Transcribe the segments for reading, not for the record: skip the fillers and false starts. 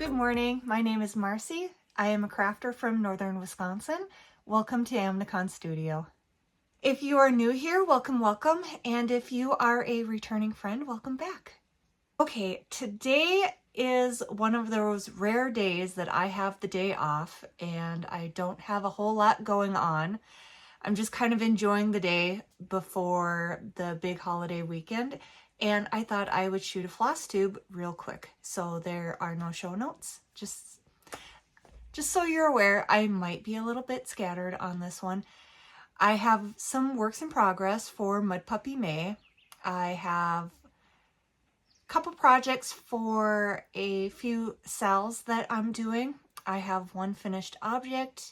Good morning, my name is Marcy. I am a crafter from northern Wisconsin. Welcome to Amnicon Studio. If you are new here, welcome, welcome. And if you are a returning friend, welcome back. Okay, today is one of those rare days that I have the day off and I don't have a whole lot going on. I'm just kind of enjoying the day before the big holiday weekend, and I thought I would shoot a Flosstube real quick. So there are no show notes. Just so you're aware, I might be a little bit scattered on this one. I have some works in progress for Mudpuppy May. I have a couple projects for a few cells that I'm doing. I have one finished object,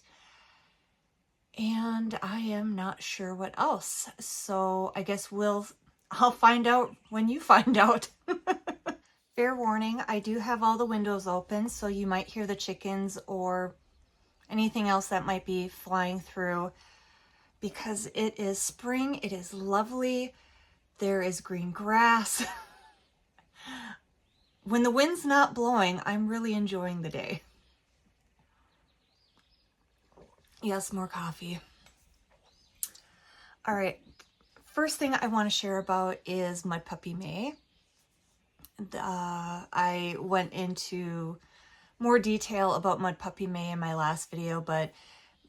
and I am not sure what else. So I guess I'll find out when you find out. Fair warning, I do have all the windows open, so you might hear the chickens or anything else that might be flying through because it is spring. It is lovely. There is green grass. When the wind's not blowing, I'm really enjoying the day. Yes, more coffee. All right, first thing I want to share about is Mudpuppy May. I went into more detail about Mudpuppy May in my last video, but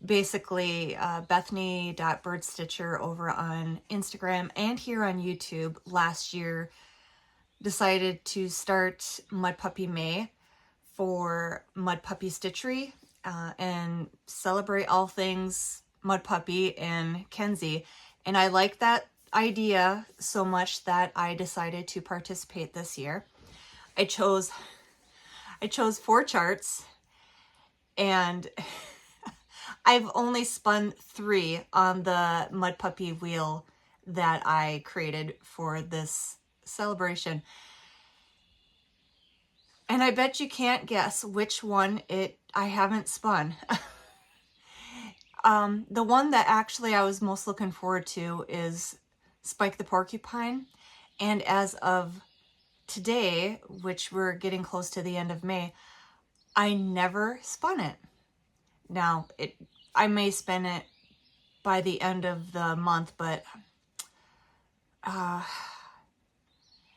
basically Bethany.birdstitcher over on Instagram and here on YouTube last year decided to start Mudpuppy May for Mudpuppy Stitchery and celebrate all things Mudpuppy and Kenzie. And I like that idea so much that I decided to participate this year. I chose 4 charts, and I've only spun 3 on the Mudpuppy wheel that I created for this celebration. And I bet you can't guess which one I haven't spun. The one that actually I was most looking forward to is Spike the Porcupine. And as of today, which we're getting close to the end of May, I never spun it. Now, I may spin it by the end of the month, but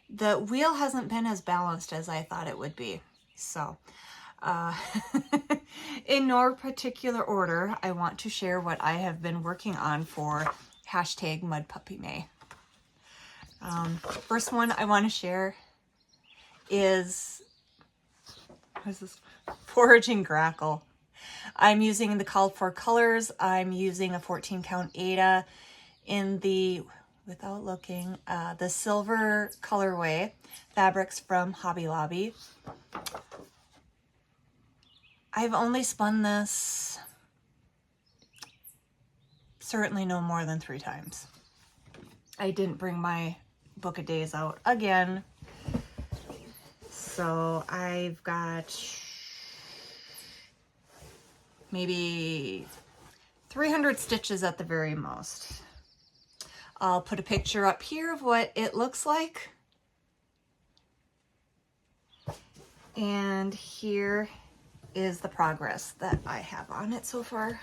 the wheel hasn't been as balanced as I thought it would be. So, in no particular order, I want to share what I have been working on for #MudpuppyMay. First one I want to share is, what is this? Foraging Grackle. I'm using the called for colors. I'm using a 14 count Ada in the, without looking, the silver colorway, fabrics from Hobby Lobby. I've only spun this certainly no more than 3 times. I didn't bring my book of days out again. So I've got maybe 300 stitches at the very most. I'll put a picture up here of what it looks like. And here is the progress that I have on it so far.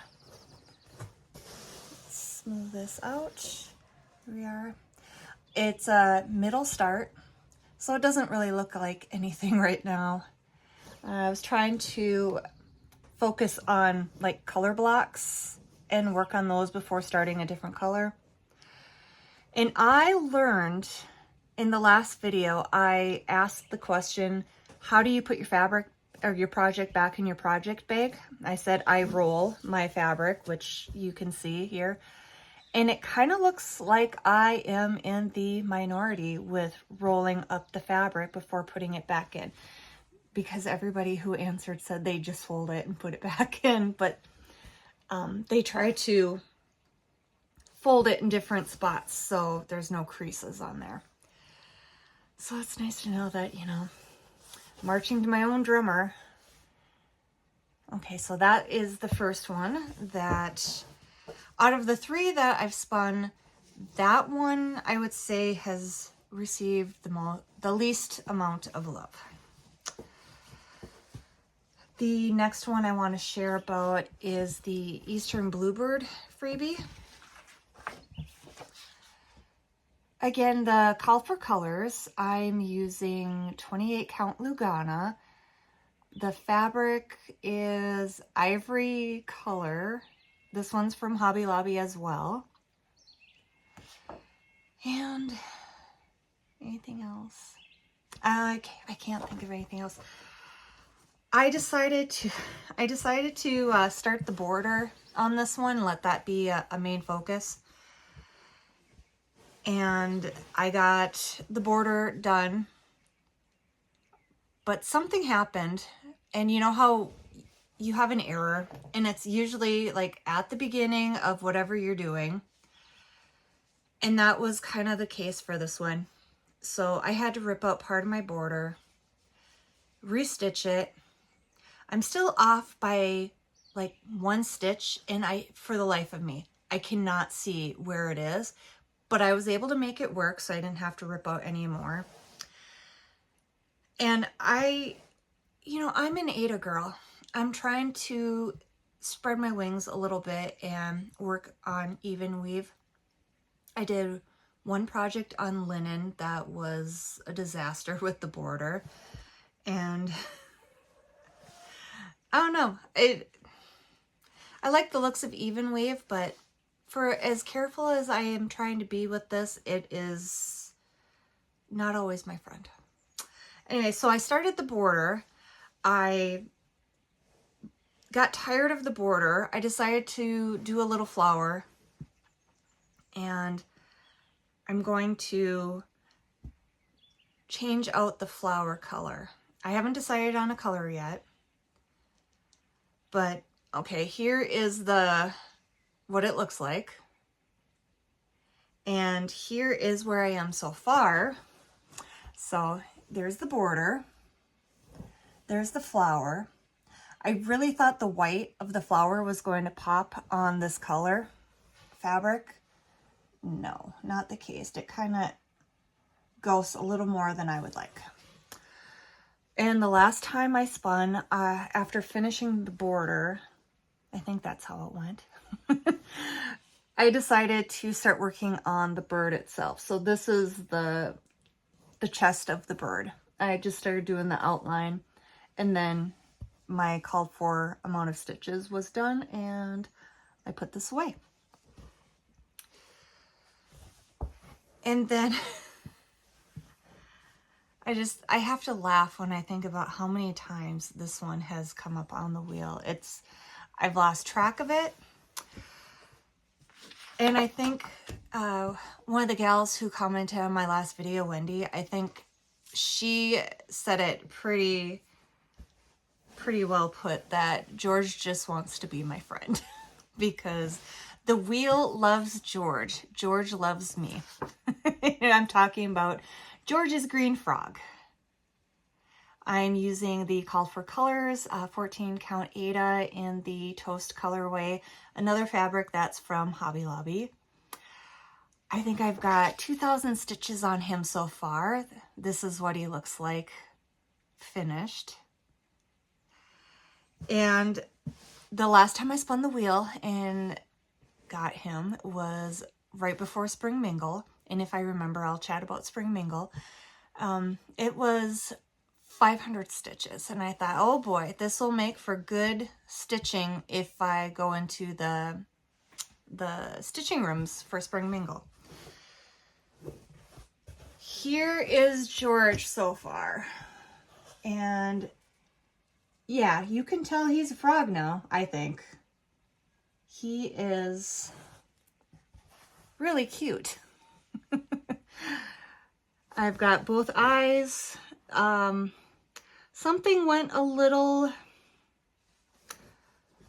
Let's smooth this out. Here we are. It's a middle start, so it doesn't really look like anything right now. I was trying to focus on like color blocks and work on those before starting a different color. And I learned in the last video, I asked the question, how do you put your fabric or your project back in your project bag? I said I roll my fabric, which you can see here. And it kind of looks like I am in the minority with rolling up the fabric before putting it back in, because everybody who answered said they just fold it and put it back in, but they try to fold it in different spots so there's no creases on there. So it's nice to know that, you know, marching to my own drummer. Okay, so that is the first one. That out of the 3 that I've spun, that one I would say has received the least amount of love. The next one I want to share about is the Eastern Bluebird freebie. Again, the call for colors, I'm using 28 count Lugana. The fabric is ivory color. This one's from Hobby Lobby as well. And anything else? I can't think of anything else. I decided to start the border on this one, let that be a main focus. And I got the border done, but something happened, and you know how you have an error, and it's usually like at the beginning of whatever you're doing, and that was kind of the case for this one. So I had to rip out part of my border, restitch it. I'm still off by like one stitch, and for the life of me, I cannot see where it is, but I was able to make it work, so I didn't have to rip out any more. And I'm an Ada girl. I'm trying to spread my wings a little bit and work on even weave. I did one project on linen that was a disaster with the border, and I don't know. I like the looks of even weave, but for as careful as I am trying to be with this, it is not always my friend. Anyway, so I started the border. I got tired of the border. I decided to do a little flower, and I'm going to change out the flower color. I haven't decided on a color yet, but okay, here is what it looks like. And here is where I am so far. So there's the border. There's the flower. I really thought the white of the flower was going to pop on this color fabric. No, not the case. It kind of goes a little more than I would like. And the last time I spun, after finishing the border, I think that's how it went, I decided to start working on the bird itself. So this is the chest of the bird. I just started doing the outline, and then my called for amount of stitches was done, and I put this away. And then I have to laugh when I think about how many times this one has come up on the wheel. I've lost track of it. And I think one of the gals who commented on my last video, Wendy, I think she said it pretty well put, that George just wants to be my friend because the wheel loves George. George loves me. And I'm talking about George's green frog. I'm using the Call for Colors 14 count Ada in the Toast colorway, another fabric that's from Hobby Lobby. I think I've got 2,000 stitches on him so far. This is what he looks like finished. And the last time I spun the wheel and got him was right before Spring Mingle. And if I remember, I'll chat about Spring Mingle. It was 500 stitches, and I thought, oh boy, this will make for good stitching if I go into the stitching rooms for Spring Mingle. Here is George so far, and yeah, you can tell he's a frog now. I think he is really cute. I've got both eyes. Something went a little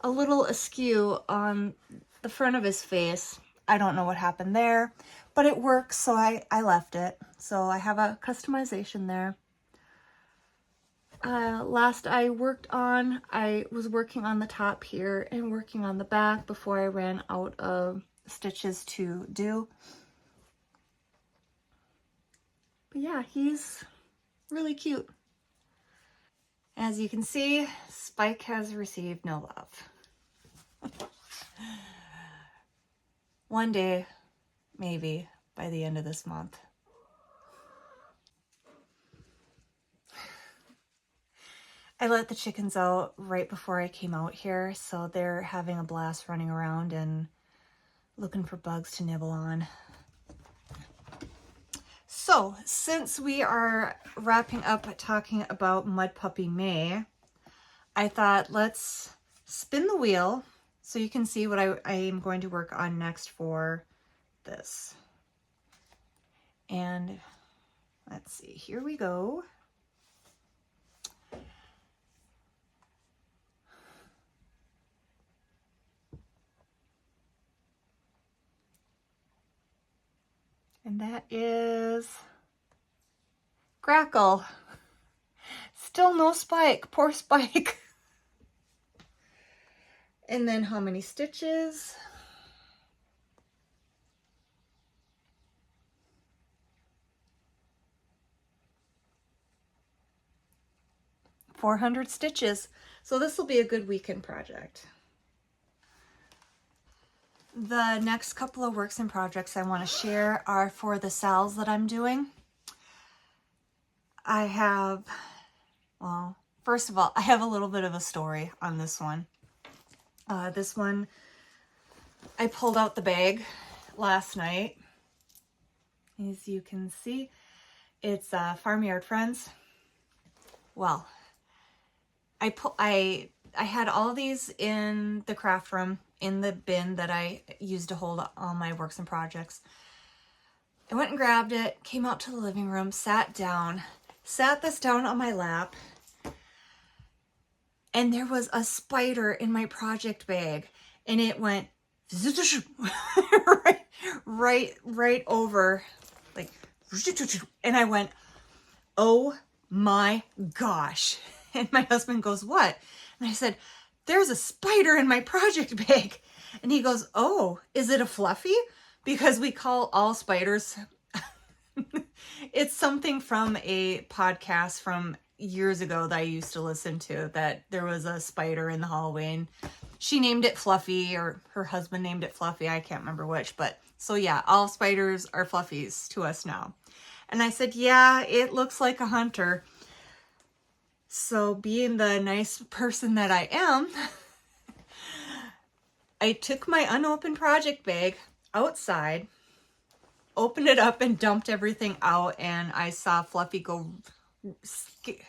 askew on the front of his face. I don't know what happened there, but it works, so I left it. So I have a customization there. Last I was working on the top here and working on the back before I ran out of stitches to do. But yeah, he's really cute. As you can see, Spike has received no love. One day, maybe, by the end of this month. I let the chickens out right before I came out here, so they're having a blast running around and looking for bugs to nibble on. So, since we are wrapping up talking about Mudpuppy May, I thought let's spin the wheel so you can see what I am going to work on next for this. And let's see, here we go. And that is Grackle. Still no Spike, poor Spike. And then how many stitches? $400 stitches. So this will be a good weekend project. The next couple of works and projects I want to share are for the sales that I'm doing. I have, well, first of all, I have a little bit of a story on this one. This one, I pulled out the bag last night. As you can see, it's Farmyard Friends. Well, I had all these in the craft room, in the bin that I used to hold all my works and projects. I went and grabbed it, came out to the living room, sat this down on my lap, and there was a spider in my project bag, and it went right over, like, and I went, oh my gosh. And my husband goes, what? And I said, there's a spider in my project bag. And he goes, oh, is it a fluffy? Because we call all spiders. It's something from a podcast from years ago that I used to listen to, that there was a spider in the hallway and she named it Fluffy, or her husband named it Fluffy. I can't remember which, but so yeah, all spiders are fluffies to us now. And I said, yeah, it looks like a hunter. So being the nice person that I am, I took my unopened project bag outside, opened it up and dumped everything out, and I saw Fluffy go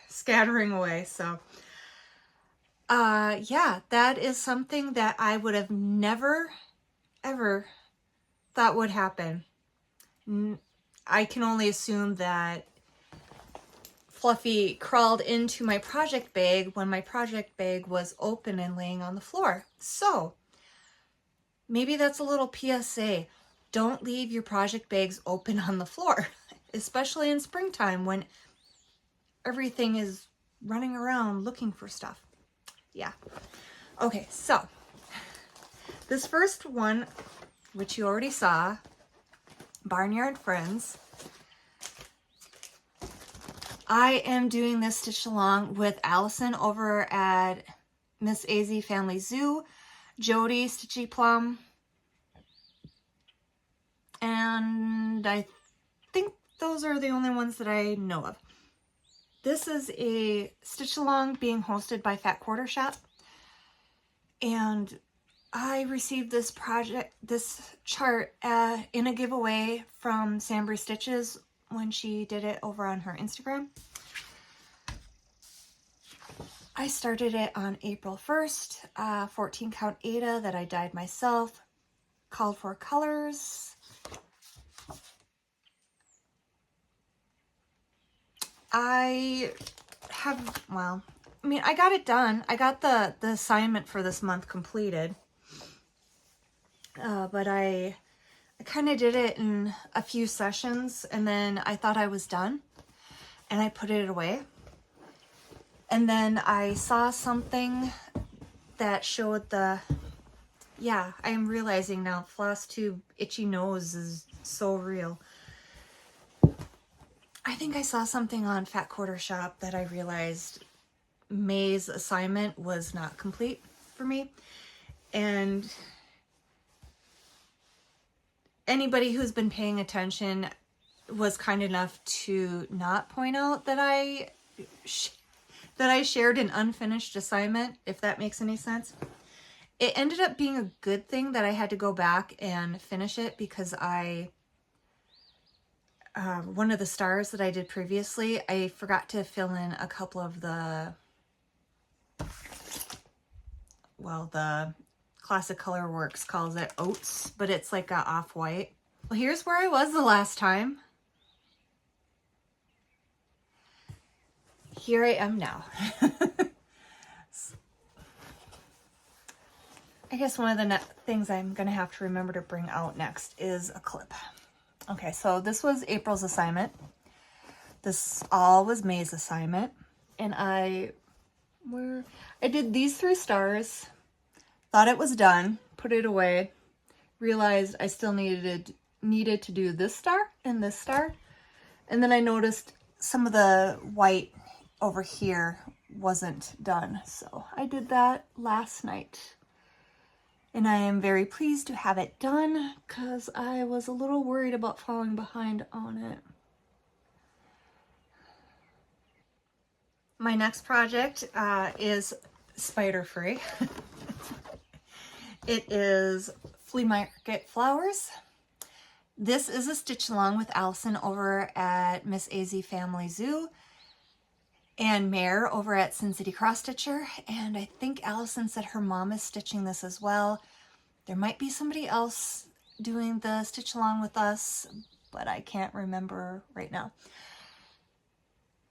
scattering away. So yeah, that is something that I would have never ever thought would happen. I can only assume that Fluffy crawled into my project bag when my project bag was open and laying on the floor. So maybe that's a little PSA. Don't leave your project bags open on the floor, especially in springtime when everything is running around looking for stuff. Yeah. Okay, so this first one, which you already saw, Barnyard Friends. I am doing this stitch along with Alison over at Miss AZ Family Zoo, Jodi, Stitchy Plum, and I think those are the only ones that I know of. This is a stitch along being hosted by Fat Quarter Shop, and I received this chart in a giveaway from SamBrie Stitches when she did it over on her Instagram. I started it on April 1st, 14 count Aida that I dyed myself, called for colors. I got it done. I got the assignment for this month completed, but I kind of did it in a few sessions, and then I thought I was done, and I put it away. And then I saw something that showed yeah, I'm realizing now, Flosstube itchy nose is so real. I think I saw something on Fat Quarter Shop that I realized May's assignment was not complete for me. And anybody who's been paying attention was kind enough to not point out that I shared an unfinished assignment, if that makes any sense. It ended up being a good thing that I had to go back and finish it, because one of the stars that I did previously, I forgot to fill in a couple of the Classic Color Works calls it oats, but it's like a off-white. Well, here's where I was the last time. Here I am now. I guess one of the things I'm going to have to remember to bring out next is a clip. Okay, so this was April's assignment. This all was May's assignment. And I did these 3 stars, thought it was done, put it away, realized I still needed to do this star and this star. And then I noticed some of the white over here wasn't done. So I did that last night. And I am very pleased to have it done, because I was a little worried about falling behind on it. My next project is spider-free. It is Flea Market Flowers. This is a stitch along with Alison over at Miss AZ Family Zoo, and Mair over at Sin City Cross Stitcher. And I think Alison said her mom is stitching this as well. There might be somebody else doing the stitch along with us, but I can't remember right now.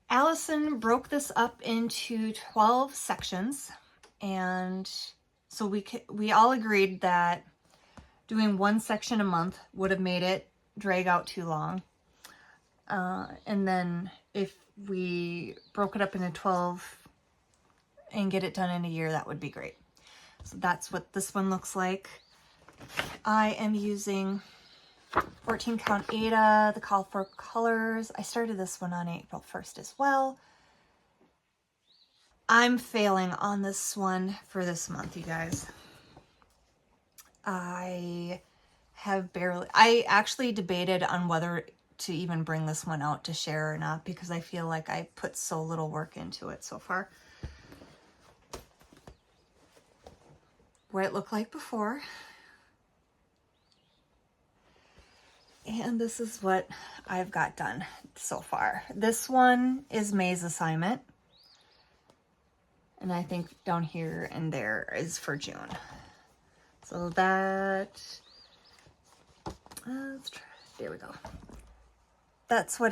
Alison broke this up into 12 sections, and so we all agreed that doing 1 section a month would have made it drag out too long. And then if we broke it up into 12 and get it done in a year, that would be great. So that's what this one looks like. I am using 14 count Ada, the Call for Colors. I started this one on April 1st as well. I'm failing on this one for this month, you guys. I actually debated on whether to even bring this one out to share or not, because I feel like I put so little work into it so far. What it looked like before. And this is what I've got done so far. This one is May's assignment. And I think down here and there is for June. So that, let's try, there we go. That's what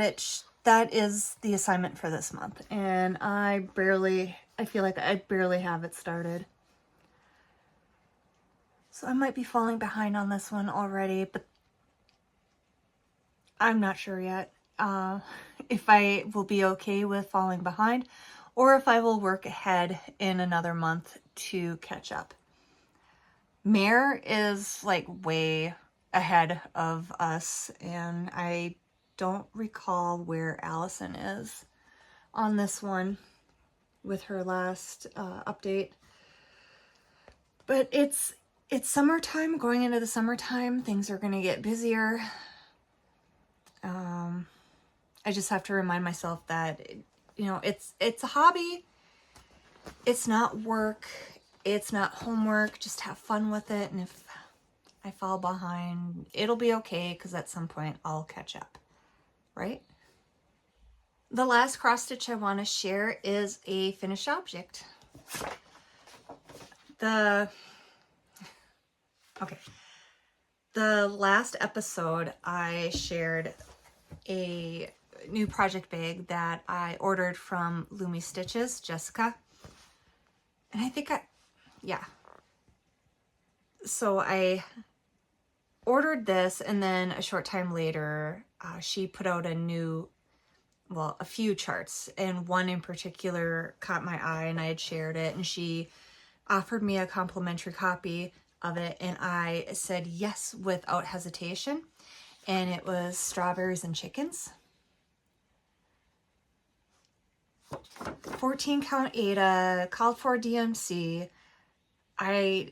that is the assignment for this month. And I feel like I barely have it started. So I might be falling behind on this one already, but I'm not sure yet if I will be okay with falling behind, or if I will work ahead in another month to catch up. Mair is like way ahead of us, and I don't recall where Alison is on this one with her last update. But it's summertime, going into the summertime, things are going to get busier. I just have to remind myself that, you know, it's a hobby. It's not work. It's not homework. Just have fun with it. And if I fall behind, it'll be okay, because at some point I'll catch up, right? The last cross stitch I want to share is a finished object. The last episode I shared a new project bag that I ordered from Lumi Stitches, Jessica. And I think so I ordered this, and then a short time later, she put out a few charts, and one in particular caught my eye, and I had shared it, and she offered me a complimentary copy of it, and I said yes without hesitation. And it was Strawberries and Chickens. 14 count Ada, called for DMC. I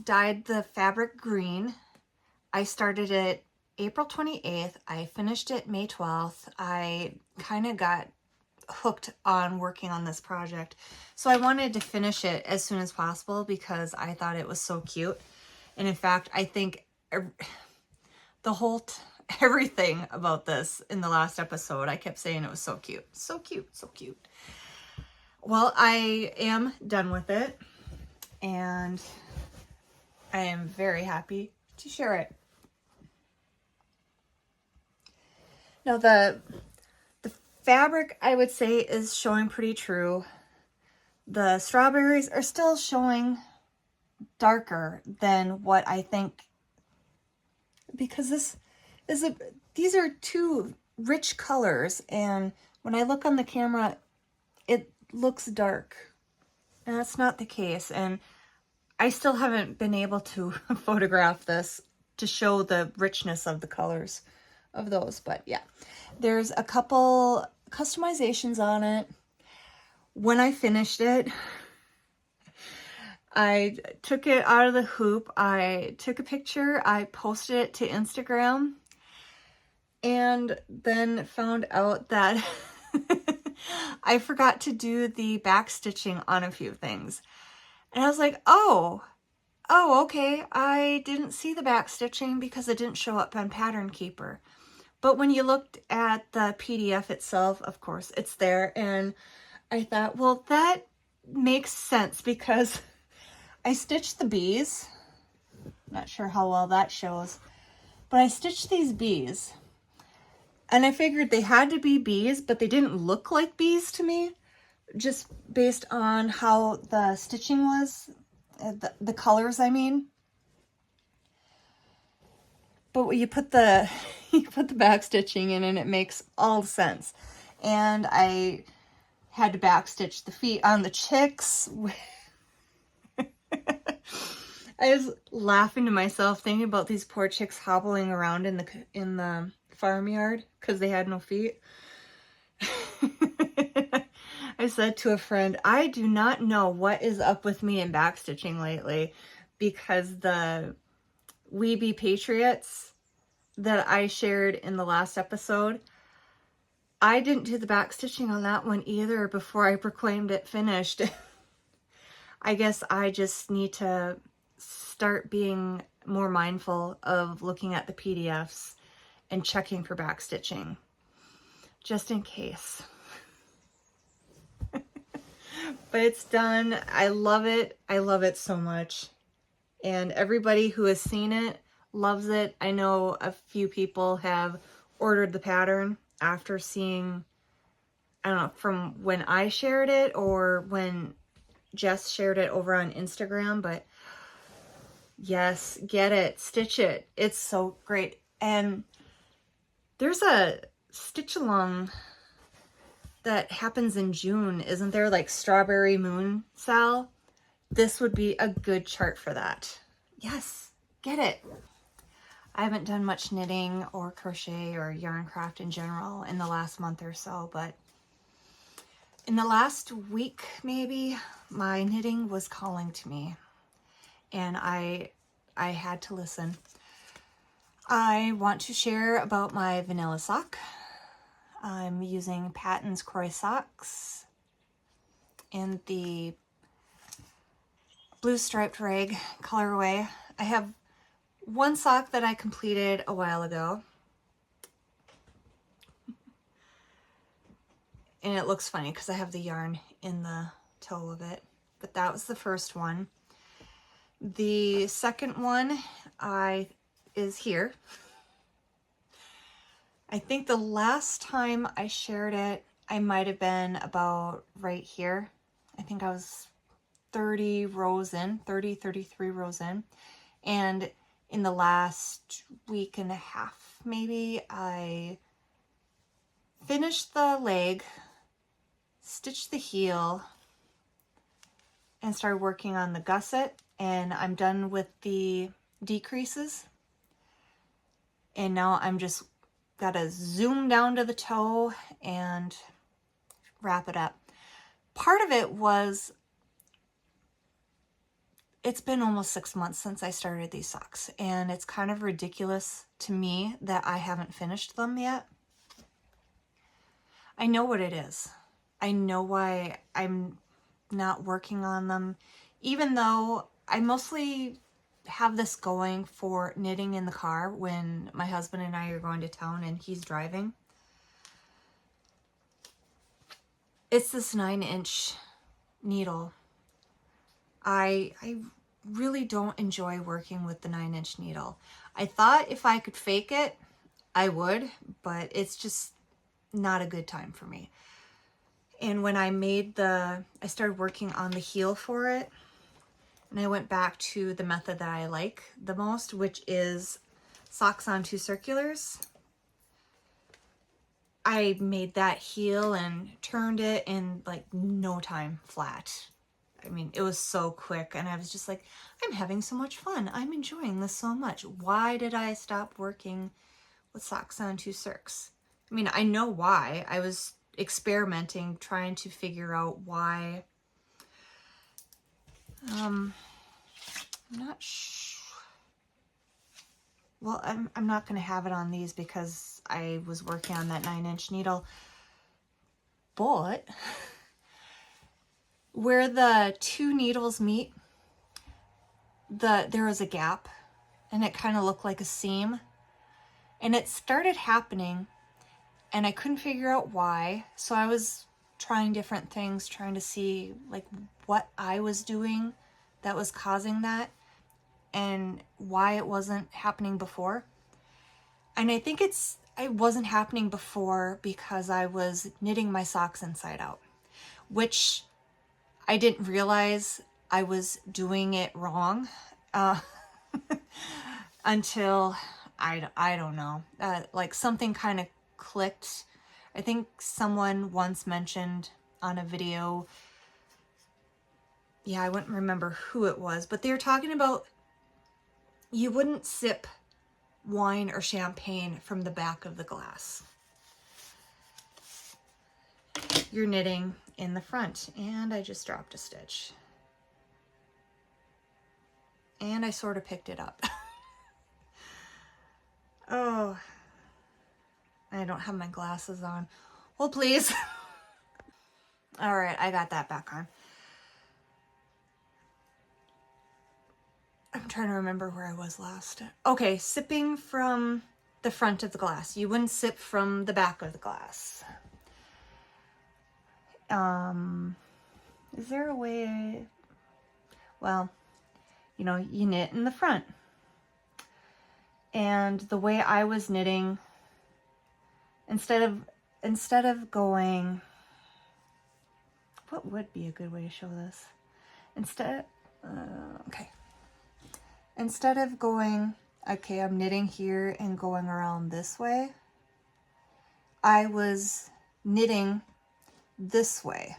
dyed the fabric green. I started it April 28th. I finished it May 12th. I kind of got hooked on working on this project. So I wanted to finish it as soon as possible because I thought it was so cute. And in fact, I think the whole everything about this in the last episode, I kept saying it was so cute. So cute, so cute. Well, I am done with it and I am very happy to share it. Now the fabric, I would say, is showing pretty true. The strawberries are still showing darker than what I think, because this is these are two rich colors, and when I look on the camera, it looks dark, and that's not the case. And I still haven't been able to photograph this to show the richness of the colors of those, but yeah, there's a couple customizations on it. When I finished it, I took it out of the hoop, I took a picture, I posted it to Instagram, and then found out that I forgot to do the back stitching on a few things. And I was like, oh, okay, I didn't see the back stitching because it didn't show up on Pattern Keeper. But when you looked at the PDF itself, of course, it's there. And I thought, well, that makes sense because I stitched the bees. Not sure how well that shows. But I stitched these bees. And I figured they had to be bees, but they didn't look like bees to me. Just based on how the stitching was. The colors, I mean. But you put the back stitching in and it makes all sense. And I had to back stitch the feet on the chicks. I was laughing to myself thinking about these poor chicks hobbling around in the farmyard because they had no feet. I said to a friend, I do not know what is up with me in back stitching lately, because the Weeby Patriots that I shared in the last episode, I didn't do the back stitching on that one either before I proclaimed it finished. I guess I just need to start being more mindful of looking at the PDFs and checking for back stitching, just in case. But it's done. I love it. I love it so much. And everybody who has seen it loves it. I know a few people have ordered the pattern after seeing, I don't know, from when I shared it or when Jess shared it over on Instagram, but yes, get it, stitch it. It's so great. And there's a stitch along that happens in June, isn't there? Like Strawberry Moon Sal. This would be a good chart for that. Yes, get it. I haven't done much knitting or crochet or yarn craft in general in the last month or so, but in the last week, maybe, my knitting was calling to me and I had to listen. I want to share about my vanilla sock. I'm using Patton's Croy socks in the blue striped rag colorway. I have one sock that I completed a while ago. And it looks funny because I have the yarn in the toe of it. But that was the first one. The second one is here. I think the last time I shared it, I might have been about right here. I think I was 33 rows in. And in the last week and a half, maybe, I finished the leg, stitched the heel, and started working on the gusset. And I'm done with the decreases. And now I'm just gotta zoom down to the toe and wrap it up. part of it was, it's been almost 6 months since I started these socks, and it's kind of ridiculous to me that I haven't finished them yet. I know what it is. I know why I'm not working on them, even though I mostly have this going for knitting in the car when my husband and I are going to town and he's driving. It's this 9-inch needle. I really don't enjoy working with the 9-inch needle. I thought if I could fake it, I would, but it's just not a good time for me. And when I started working on the heel for it, and I went back to the method that I like the most, which is socks on 2 circulars. I made that heel and turned it in like no time flat. I mean, it was so quick, and I was just like, I'm having so much fun. I'm enjoying this so much. Why did I stop working with socks on 2 circs? I mean, I know why. I was experimenting, trying to figure out why. I'm not sure. Well, I'm not going to have it on these because I was working on that 9-inch needle. But where the 2 needles meet, there was a gap, and it kind of looked like a seam. And it started happening, and I couldn't figure out why. So I was trying different things, trying to see like what I was doing that was causing that and why it wasn't happening before. And I think it wasn't happening before because I was knitting my socks inside out, which I didn't realize I was doing it wrong until I don't know, like something kind of clicked. I think someone once mentioned on a video, yeah, I wouldn't remember who it was, but they were talking about you wouldn't sip wine or champagne from the back of the glass. You're knitting in the front, and I just dropped a stitch. And I sort of picked it up. Oh, I don't have my glasses on. Well, please. All right, I got that back on. I'm trying to remember where I was last. Okay, sipping from the front of the glass. You wouldn't sip from the back of the glass. Is there a way? Well, you know, you knit in the front. And the way I was knitting, instead of going, what would be a good way to show this? Instead of going, okay, I'm knitting here and going around this way, I was knitting this way.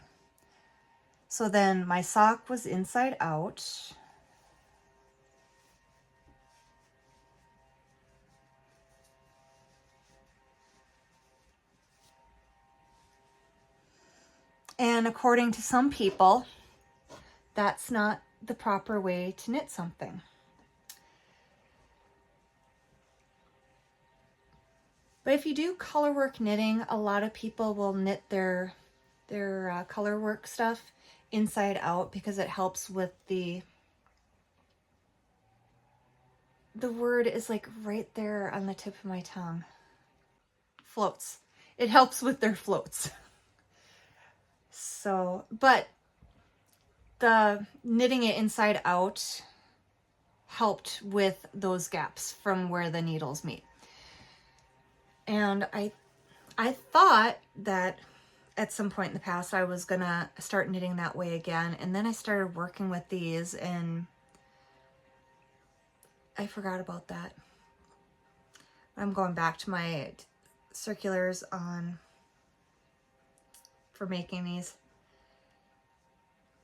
So then my sock was inside out. And according to some people, that's not the proper way to knit something. But if you do colorwork knitting, a lot of people will knit their colorwork stuff inside out because it helps with the word is like right there on the tip of my tongue. Floats. It helps with their floats. So, but the knitting it inside out helped with those gaps from where the needles meet. And I thought that at some point in the past I was gonna start knitting that way again, and then I started working with these and I forgot about that. I'm going back to my circulars for making these.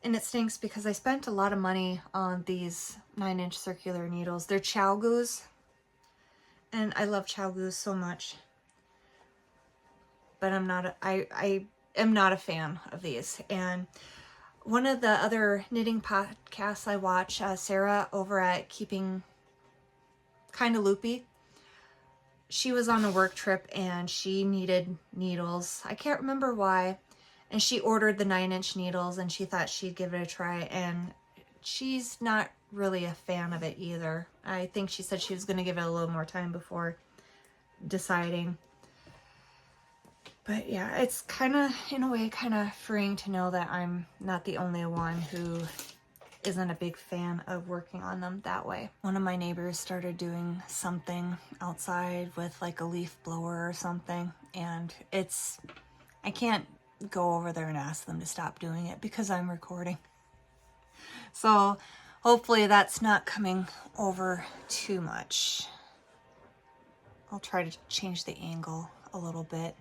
And it stinks because I spent a lot of money on these 9-inch circular needles. They're ChowGoos, and I love ChowGoos so much. But I'm not, I am not a fan of these. And one of the other knitting podcasts I watch, Sarah over at Keeping Kinda Loopy, she was on a work trip and she needed needles. I can't remember why. And she ordered the 9-inch needles and she thought she'd give it a try, and she's not really a fan of it either. I think she said she was going to give it a little more time before deciding. But yeah, it's kind of, in a way, kind of freeing to know that I'm not the only one who isn't a big fan of working on them that way. One of my neighbors started doing something outside with like a leaf blower or something, and I can't go over there and ask them to stop doing it because I'm recording. So hopefully that's not coming over too much. I'll try to change the angle a little bit.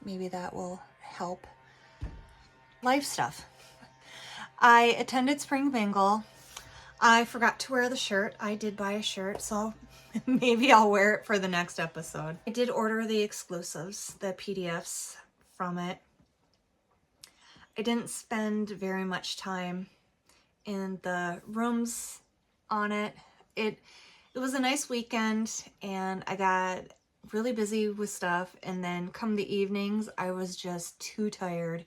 Maybe that will help. Life stuff. I attended Spring Bengal. I forgot to wear the shirt. I did buy a shirt, so maybe I'll wear it for the next episode. I did order the exclusives, the PDFs from it. I didn't spend very much time in the rooms on it. It was a nice weekend and I got really busy with stuff, and then come the evenings I was just too tired.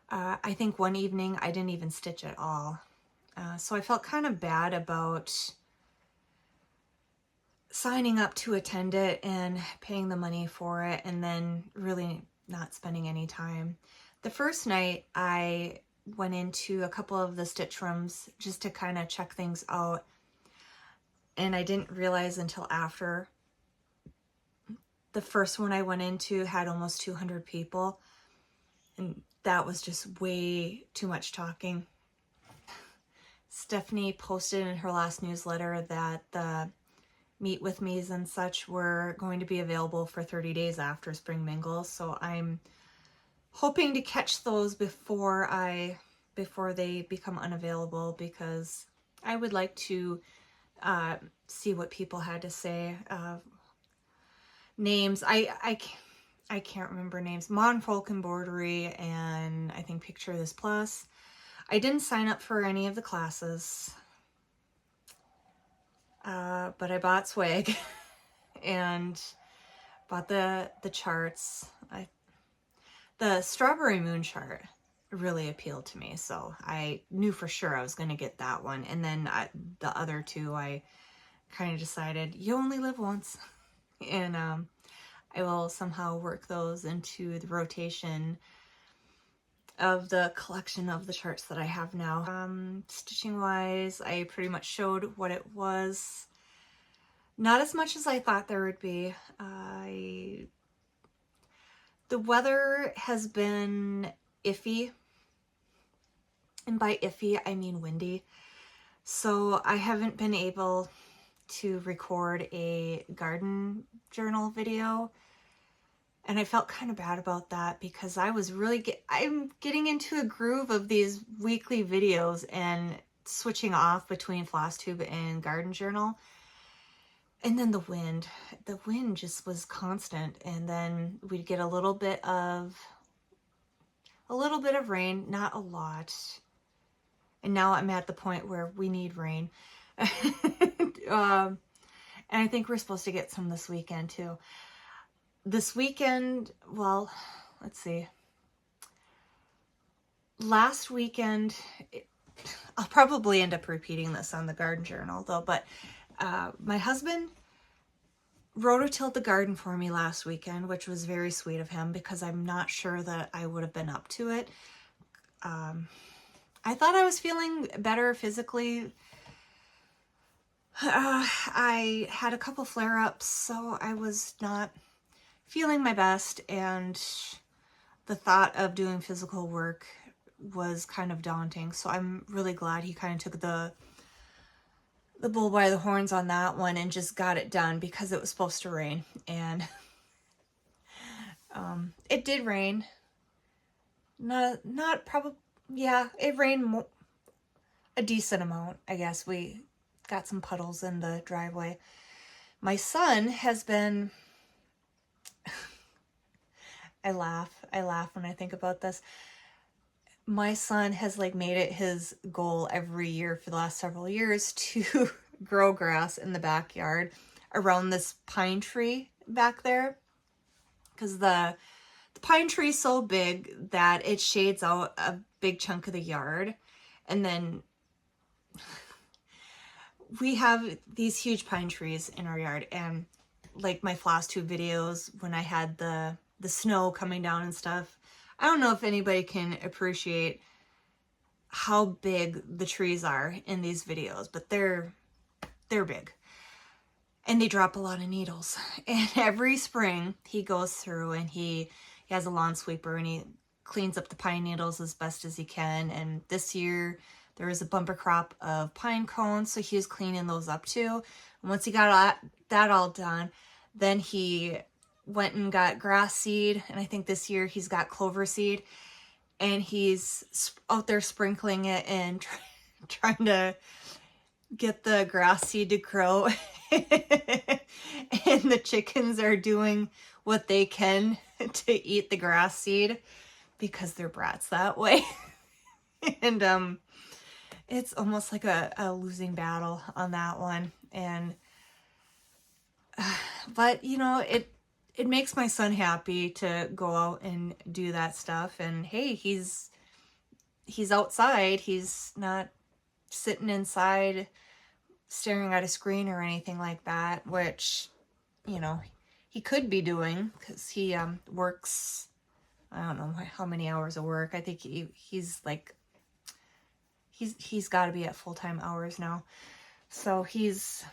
I think one evening I didn't even stitch at all. So I felt kind of bad about signing up to attend it and paying the money for it and then really not spending any time. The first night I went into a couple of the stitch rooms just to kind of check things out, and I didn't realize until after. The first one I went into had almost 200 people, and that was just way too much talking. Stephanie posted in her last newsletter that the meet with me's and such were going to be available for 30 days after Spring Mingle, so I'm hoping to catch those before they become unavailable, because I would like to see what people had to say. Names, I can't remember names. Mon Folk Embroidery and I think Picture This Plus. I didn't sign up for any of the classes, but I bought swag and bought the charts. The Strawberry Moon chart really appealed to me, so I knew for sure I was going to get that one. And then the other two, I kind of decided you only live once. And I will somehow work those into the rotation of the collection of the charts that I have now. Stitching wise, I pretty much showed what it was. Not as much as I thought there would be. The weather has been iffy, and by iffy I mean windy. So I haven't been able to record a garden journal video, and I felt kind of bad about that because I was really I'm getting into a groove of these weekly videos and switching off between Flosstube and garden journal. And then the wind just was constant, and then we'd get a little bit of rain, not a lot. And now I'm at the point where we need rain. And I think we're supposed to get some this weekend too. This weekend, well, let's see. Last weekend, I'll probably end up repeating this on the garden journal though, but my husband rototilled the garden for me last weekend, which was very sweet of him because I'm not sure that I would have been up to it. I thought I was feeling better physically. I had a couple flare-ups, so I was not feeling my best, and the thought of doing physical work was kind of daunting. So I'm really glad he kind of took the bull by the horns on that one and just got it done, because it was supposed to rain, and it did rain. Not probably, yeah, it rained a decent amount, I guess. We got some puddles in the driveway. My son has been I laugh when I think about this. My son has like made it his goal every year for the last several years to grow grass in the backyard around this pine tree back there, because the pine tree is so big that it shades out a big chunk of the yard. And then we have these huge pine trees in our yard, and like my Flosstube videos when I had the snow coming down and stuff, I don't know if anybody can appreciate how big the trees are in these videos, but they're big. And they drop a lot of needles. And every spring he goes through and he has a lawn sweeper and he cleans up the pine needles as best as he can. And this year there was a bumper crop of pine cones, so he was cleaning those up too. And once he got that all done, then he went and got grass seed. And I think this year he's got clover seed. And he's out there sprinkling it and trying to get the grass seed to grow. And the chickens are doing what they can to eat the grass seed because they're brats that way. And it's almost like a losing battle on that one. And but you know, it makes my son happy to go out and do that stuff. And hey, he's outside. He's not sitting inside staring at a screen or anything like that, which, you know, he could be doing because he works, I don't know how many hours of work. I think he's got to be at full-time hours now. So he's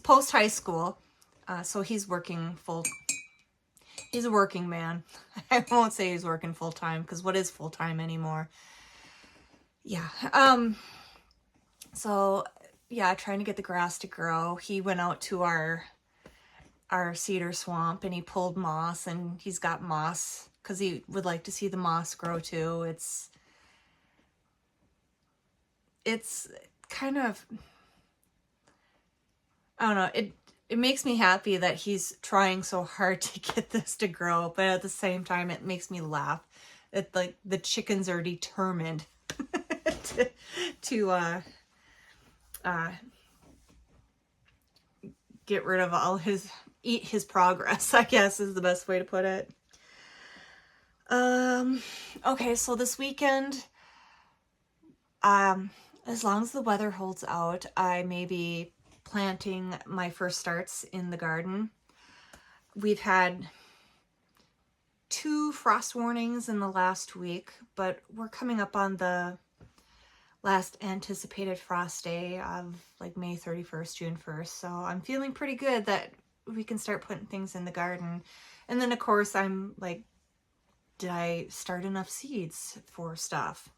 post high school. So he's working he's a working man. I won't say he's working full-time, because what is full-time anymore? Yeah. So yeah, trying to get the grass to grow. He went out to our cedar swamp and he pulled moss, and he's got moss because he would like to see the moss grow too. It's kind of, I don't know, it makes me happy that he's trying so hard to get this to grow, but at the same time it makes me laugh that like the chickens are determined to get rid of eat his progress, I guess is the best way to put it. Okay, so this weekend, as long as the weather holds out, I may be planting my first starts in the garden. We've had 2 frost warnings in the last week, but we're coming up on the last anticipated frost day of like May 31st, June 1st. So I'm feeling pretty good that we can start putting things in the garden. And then of course I'm like, did I start enough seeds for stuff?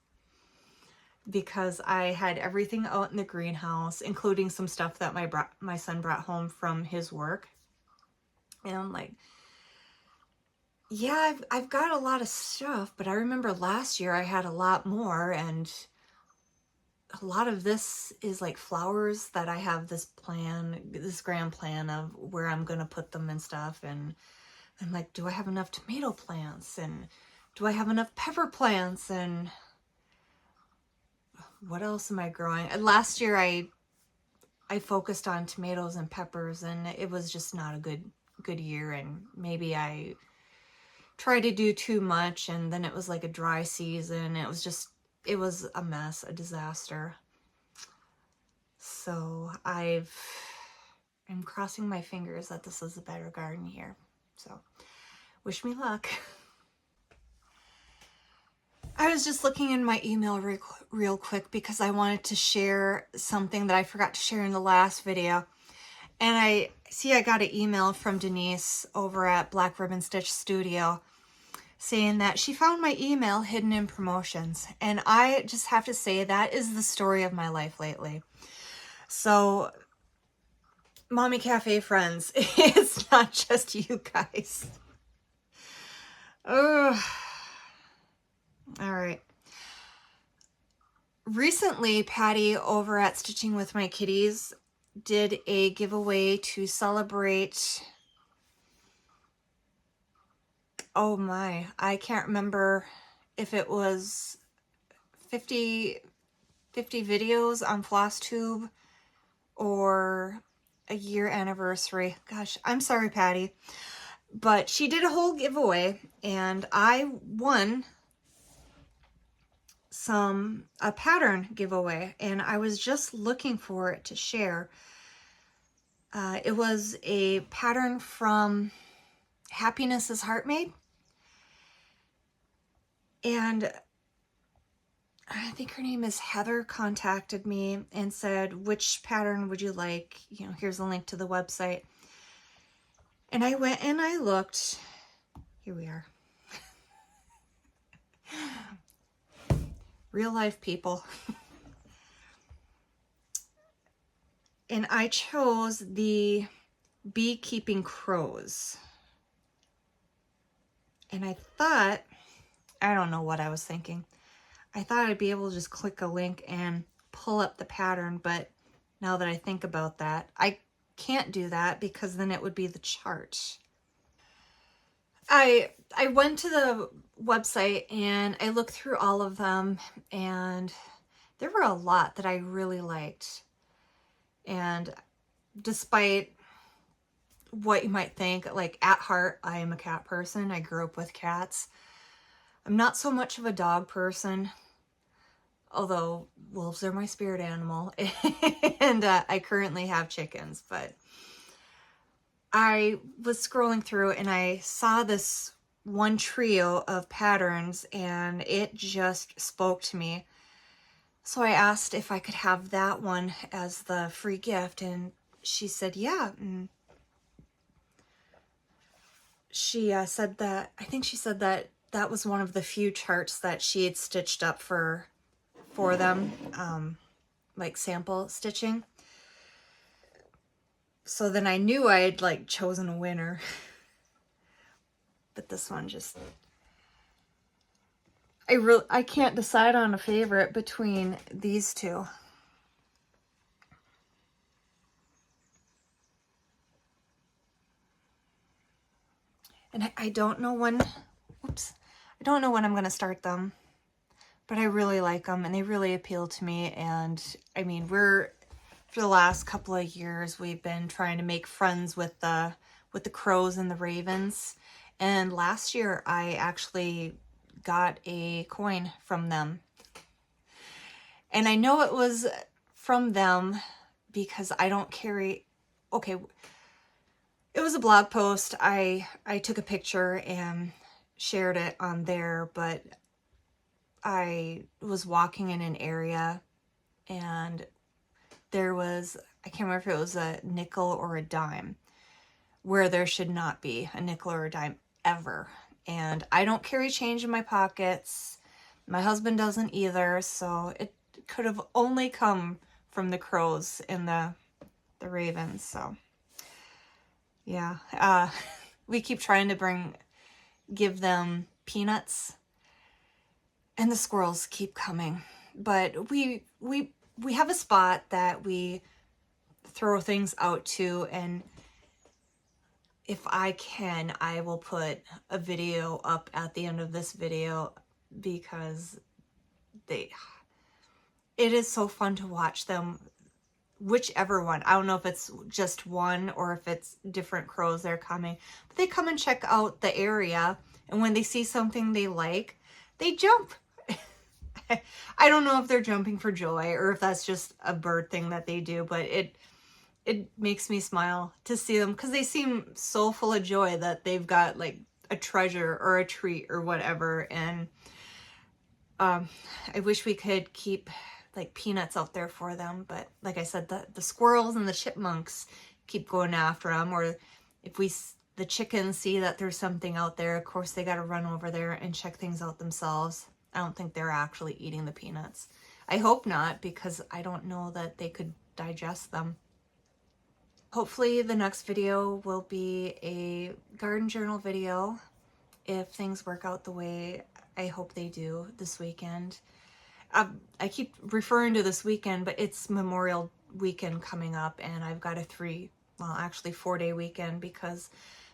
Because I had everything out in the greenhouse, including some stuff that my son brought home from his work. And I'm like, yeah, I've got a lot of stuff, but I remember last year I had a lot more, and a lot of this is like flowers that I have this grand plan of where I'm going to put them and stuff. And I'm like, do I have enough tomato plants? And do I have enough pepper plants? And what else am I growing? And last year I focused on tomatoes and peppers, and it was just not a good year. And maybe I tried to do too much, and then it was like a dry season. It was a mess, a disaster. So I'm crossing my fingers that this is a better garden year. So wish me luck. I was just looking in my email real quick because I wanted to share something that I forgot to share in the last video. And I got an email from Denise over at Black Ribbon Stitch Studio saying that she found my email hidden in promotions. And I just have to say that is the story of my life lately. So, Mommy Cafe friends, it's not just you guys. Ugh. All right. Recently, Patty over at Stitching with My Kitties did a giveaway to celebrate oh my, I can't remember if it was 50 videos on Flosstube or a year anniversary. Gosh, I'm sorry, Patty. But she did a whole giveaway, and I won a pattern giveaway, and I was just looking for it to share. It was a pattern from Happiness is Heart Made, and I think her name is Heather, contacted me and said, which pattern would you like? You know, here's a link to the website. And I went and I looked. Here we are. Real life people. And I chose the Beekeeping Crows. And I thought, I don't know what I was thinking. I thought I'd be able to just click a link and pull up the pattern, but now that I think about that, I can't do that because then it would be the chart. I went to the website and I looked through all of them, and there were a lot that I really liked. And despite what you might think, like at heart, I am a cat person. I grew up with cats. I'm not so much of a dog person, although wolves are my spirit animal. And I currently have chickens, but I was scrolling through and I saw this one trio of patterns and it just spoke to me. So I asked if I could have that one as the free gift, and she said yeah. And she said that, I think she said that that was one of the few charts that she had stitched up for them, like sample stitching. So then I knew I had like chosen a winner. But this one just, I can't decide on a favorite between these two. And I don't know when, oops, I don't know when I'm going to start them, but I really like them and they really appeal to me. And I mean, for the last couple of years, we've been trying to make friends with the crows and the ravens. And last year I actually got a coin from them. And I know it was from them because I don't carry, okay, it was a blog post. I took a picture and shared it on there, but I was walking in an area and there was, I can't remember if it was a nickel or a dime, where there should not be a nickel or a dime ever. And I don't carry change in my pockets. My husband doesn't either, so it could have only come from the crows and the ravens. So yeah, we keep trying to give them peanuts, and the squirrels keep coming. But we have a spot that we throw things out to, and if I can, I will put a video up at the end of this video because it is so fun to watch them, whichever one. I don't know if it's just one or if it's different crows that are coming, but they come and check out the area, and when they see something they like, they jump. I don't know if they're jumping for joy or if that's just a bird thing that they do, but it makes me smile to see them because they seem so full of joy that they've got like a treasure or a treat or whatever. And I wish we could keep like peanuts out there for them, but like I said, the squirrels and the chipmunks keep going after them. Or if the chickens see that there's something out there, of course they got to run over there and check things out themselves. I don't think they're actually eating the peanuts. I hope not, because I don't know that they could digest them. Hopefully the next video will be a garden journal video if things work out the way I hope they do this weekend. I keep referring to this weekend, but it's Memorial Weekend coming up, and I've got a 4-day weekend because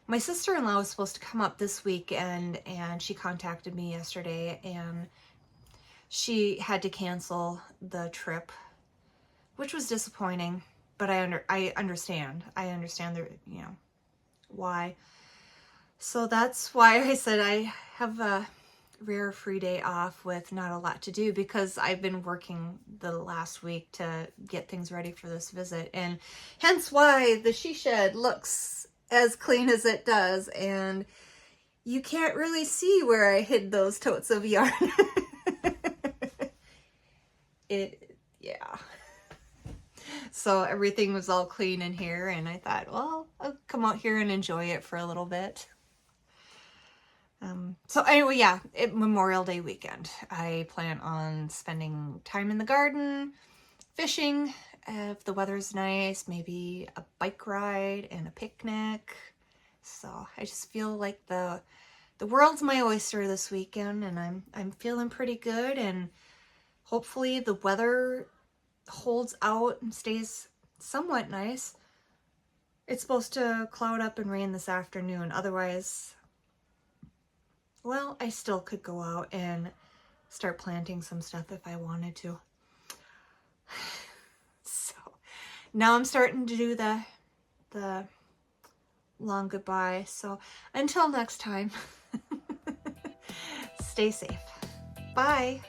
My sister-in-law was supposed to come up this weekend, and she contacted me yesterday, and she had to cancel the trip, which was disappointing, but I understand. I understand the, you know, why. So that's why I said I have a rare free day off with not a lot to do, because I've been working the last week to get things ready for this visit, and hence why the she shed looks as clean as it does, and you can't really see where I hid those totes of yarn. Yeah. So everything was all clean in here, and I thought, well, I'll come out here and enjoy it for a little bit. So anyway, yeah, Memorial Day weekend. I plan on spending time in the garden, fishing, if the weather's nice, maybe a bike ride and a picnic. So I just feel like the world's my oyster this weekend, and I'm feeling pretty good, and hopefully the weather holds out and stays somewhat nice. It's supposed to cloud up and rain this afternoon. Otherwise, well, I still could go out and start planting some stuff if I wanted to. So now I'm starting to do the long goodbye. So until next time, stay safe. Bye.